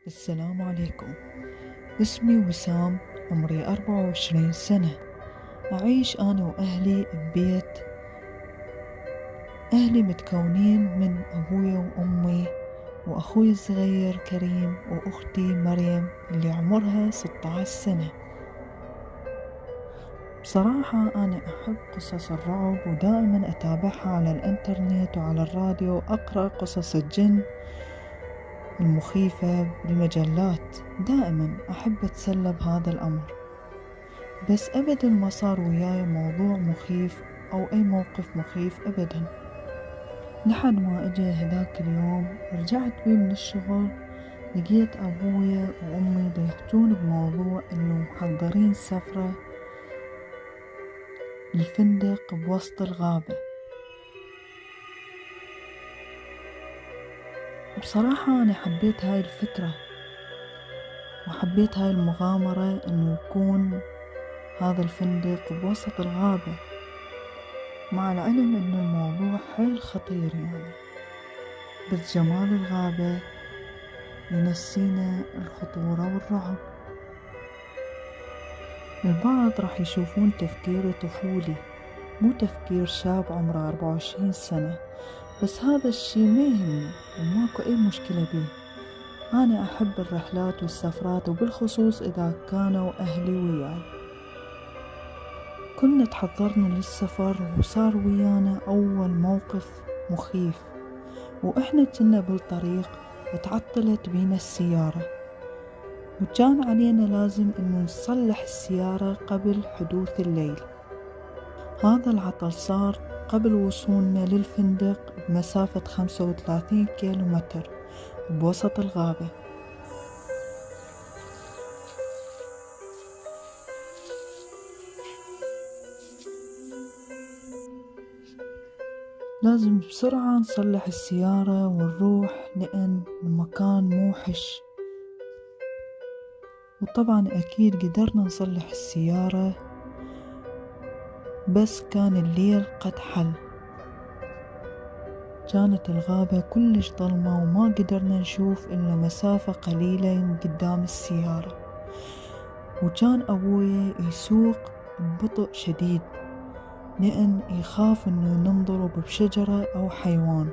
السلام عليكم. اسمي وسام، عمري 24 سنة. أعيش أنا وأهلي ببيت. أهلي متكونين من أبويا وأمي وأخوي الصغير كريم وأختي مريم اللي عمرها 16 سنة. بصراحة أنا أحب قصص الرعب ودائما أتابعها على الإنترنت وعلى الراديو، وأقرأ قصص الجن المخيفة بالمجلات. دائما أحب أتسلى بهذا الأمر، بس أبدا ما صار وياي موضوع مخيف أو أي موقف مخيف أبدا، لحد ما أجى هداك اليوم. رجعت بي من الشغل، لقيت أبويا وأمي دا يحجون بموضوع إنه محضرين سفرة للفندق بوسط الغابة. بصراحة أنا حبيت هاي الفكرة وحبيت هاي المغامرة، إنه يكون هذا الفندق بوسط الغابة، مع العلم إنه الموضوع حيل خطير يعني، بس جمال الغابة ينسينا الخطورة والرعب. البعض راح يشوفون تفكيري طفولي، مو تفكير شاب عمره 24 سنة، بس هذا الشي ما يهمني وماكو أي مشكلة بيه. أنا أحب الرحلات والسفرات، وبالخصوص إذا كانوا أهلي وياي. كنا تحضرنا للسفر وصار ويانا أول موقف مخيف، وإحنا كنا بالطريق وتعطلت بينا السيارة، وكان علينا لازم إنه نصلح السيارة قبل حدوث الليل. هذا العطل صار قبل وصولنا للفندق بمسافة 35 كيلومتر بوسط الغابة. لازم بسرعة نصلح السيارة ونروح، لأن المكان موحش. وطبعا أكيد قدرنا نصلح السيارة، بس كان الليل قد حل، كانت الغابة كلش ظلمة وما قدرنا نشوف إلا مسافة قليلة من قدام السيارة. وكان أبوي يسوق ببطء شديد، لأن يخاف إنه ننضرب بشجرة أو حيوان.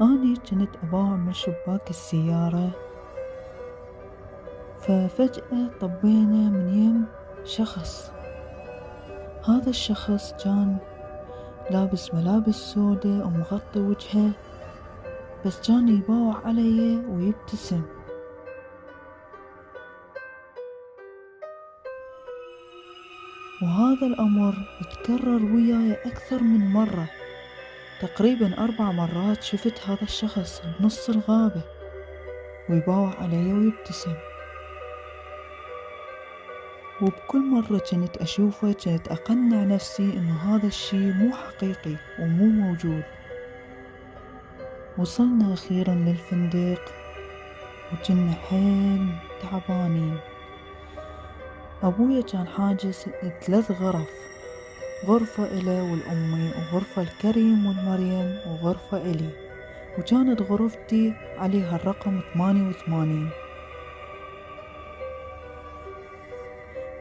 أني كنت أباوع من شباك السيارة، ففجأة طبينا من يم شخص. هذا الشخص كان لابس ملابس سودة ومغطي وجهه، بس كان يباوع علي ويبتسم. وهذا الأمر تكرر وياي أكثر من مرة، تقريبا 4 مرات شفت هذا الشخص بنص الغابة ويباوع علي ويبتسم. وبكل مرة كنت أشوفه كنت أقنع نفسي إنه هذا الشي مو حقيقي ومو موجود. وصلنا أخيرا للفندق وكنا حيل تعبانين. أبويا كان حاجز 3 غرف، غرفة إله والأمي، وغرفة الكريم والمريم، وغرفة إلي، وكانت غرفتي عليها الرقم 88.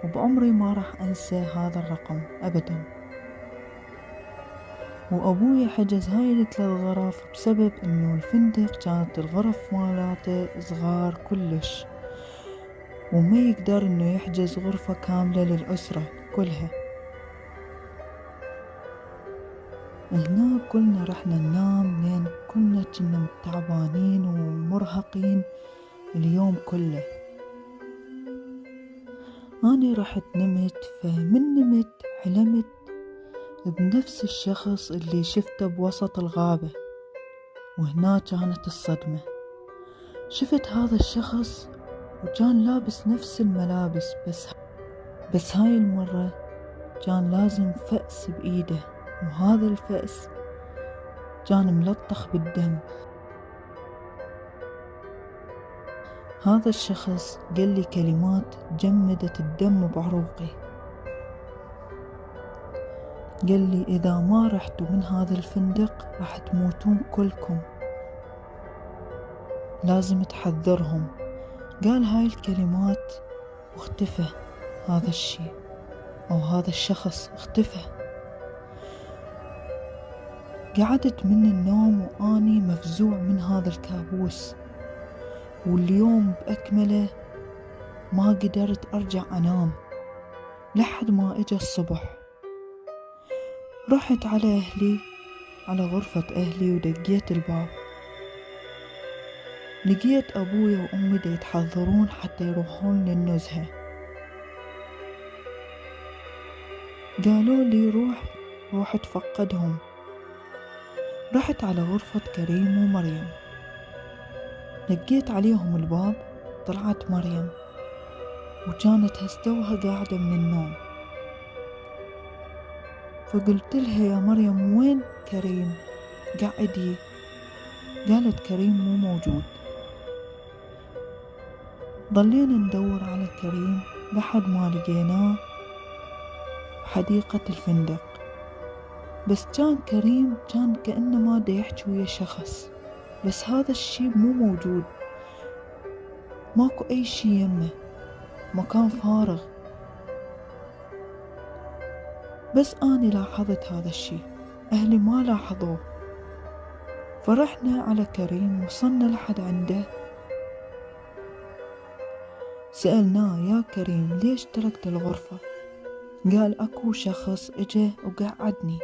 وبعمري ما راح أنسى هذا الرقم أبدا. وأبوي حجز هاي ال3 غرف بسبب إنه الفندق كانت الغرف مالاته صغار كلش، وما يقدر إنه يحجز غرفة كاملة للأسرة كلها. هنا كلنا رحنا ننام، لين كنا تعبانين ومرهقين اليوم كله. أنا رحت نمت، فمن نمت حلمت بنفس الشخص اللي شفته بوسط الغابة. وهنا كانت الصدمة، شفت هذا الشخص وكان لابس نفس الملابس، بس هاي المرة كان لازم فأس بإيده، وهذا الفأس كان ملطخ بالدم. هذا الشخص قال لي كلمات جمدت الدم بعروقي. قال لي إذا ما رحتوا من هذا الفندق راح تموتون كلكم، لازم تحذرهم. قال هاي الكلمات واختفى هذا الشيء، أو هذا الشخص اختفى. قعدت من النوم وأني مفزوع من هذا الكابوس، واليوم بأكمله ما قدرت أرجع أنام لحد ما إجا الصبح. رحت على غرفة أهلي ودقيت الباب. لقيت أبويا وأمي يتحضرون حتى يروحون للنزهة. قالوا لي روح تفقدهم. رحت على غرفة كريم ومريم، دقيت عليهم الباب، طلعت مريم وكانت هستوها قاعدة من النوم. فقلت لها يا مريم وين كريم؟ قعدي. قالت كريم مو موجود. ضلينا ندور على كريم لحد ما لقيناه بحديقة الفندق، بس كان كريم كان كأنه ما دا يحكي ويا شخص، بس هذا الشي مو موجود، ماكو أي شي يمه، مكان فارغ. بس أنا لاحظت هذا الشي، أهلي ما لاحظوه. فرحنا على كريم، وصلنا لحد عنده، سألناه يا كريم ليش تركت الغرفة؟ قال أكو شخص إجا وقعدني.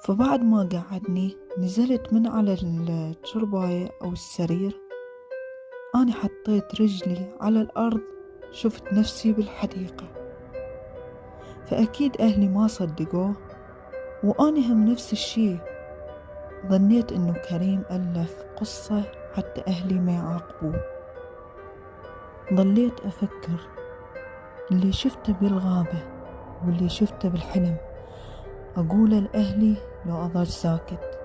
فبعد ما قعدني نزلت من على الشرباية أو السرير، أنا حطيت رجلي على الأرض، شفت نفسي بالحديقة. فأكيد أهلي ما صدقوه، وأنا هم نفس الشي، ظنيت إنه كريم ألف قصة حتى أهلي ما يعاقبوه. ضليت أفكر اللي شفته بالغابة واللي شفته بالحلم أقوله لأهلي لو أظل ساكت.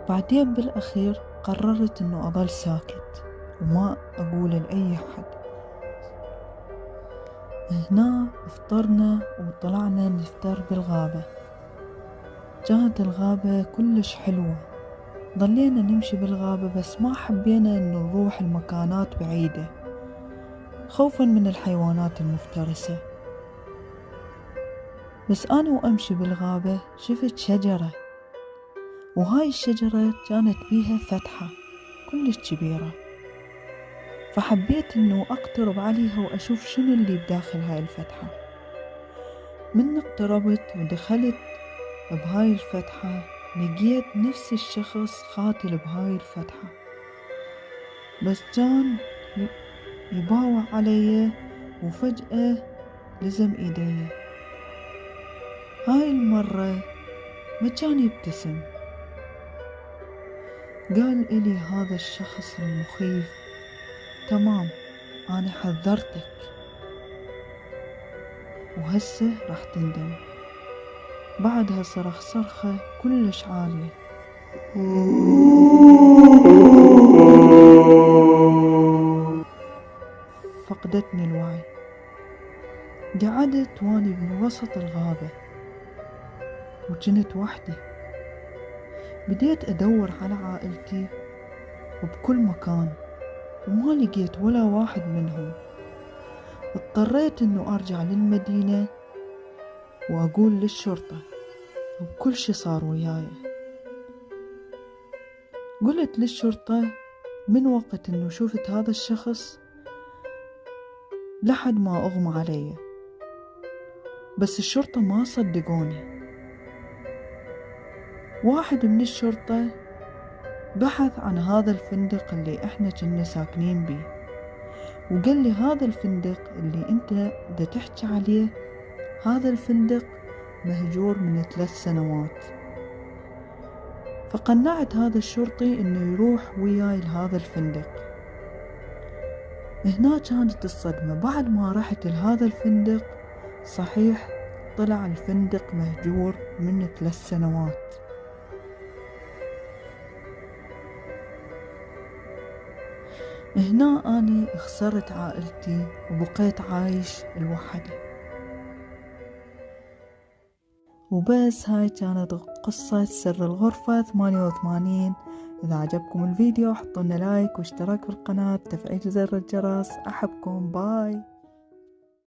بعدين بالأخير قررت إنه أظل ساكت وما أقوله لأي أحد. هنا افطرنا وطلعنا نفطر بالغابة. كانت الغابة كلش حلوة. ضلينا نمشي بالغابة، بس ما حبينا إنه نروح المكانات بعيدة خوفا من الحيوانات المفترسة. بس أنا وأمشي بالغابة شفت شجرة، وهاي الشجرة كانت بيها فتحة كلش كبيرة. فحبيت إنه أقترب عليها وأشوف شنو اللي بداخل هاي الفتحة. من اقتربت ودخلت بهاي الفتحة، لقيت نفس الشخص قاتل بهاي الفتحة، بس كان يباوع علي، وفجأة لزم إيدي. هاي المرة ما كان يبتسم. قال إلي هذا الشخص المخيف تمام، أنا حذرتك وهسه راح تندم. بعدها صرخ صرخة كلش عالية. فقدتني الوعي. قعدت واني بوسط الغابة وكنت وحدي. بديت أدور على عائلتي وبكل مكان، وما لقيت ولا واحد منهم. اضطريت انه ارجع للمدينة واقول للشرطة وبكل شي صار وياي. قلت للشرطة من وقت انه شفت هذا الشخص لحد ما اغمى علي، بس الشرطة ما صدقوني. واحد من الشرطة بحث عن هذا الفندق اللي احنا كنا ساكنين بيه، وقال لي هذا الفندق اللي انت دا تحكي عليه، هذا الفندق مهجور من 3 سنوات. فقنعت هذا الشرطي انه يروح وياي لهذا الفندق. هنا كانت الصدمة. بعد ما رحت لهذا الفندق، صحيح طلع الفندق مهجور من 3 سنوات. هنا أني خسرت عائلتي وبقيت عايش لوحدي. وبس هاي كانت قصة سر الغرفة 88. إذا عجبكم الفيديو حطوا لنا لايك واشتراك في القناة، تفعيل زر الجرس. أحبكم، باي.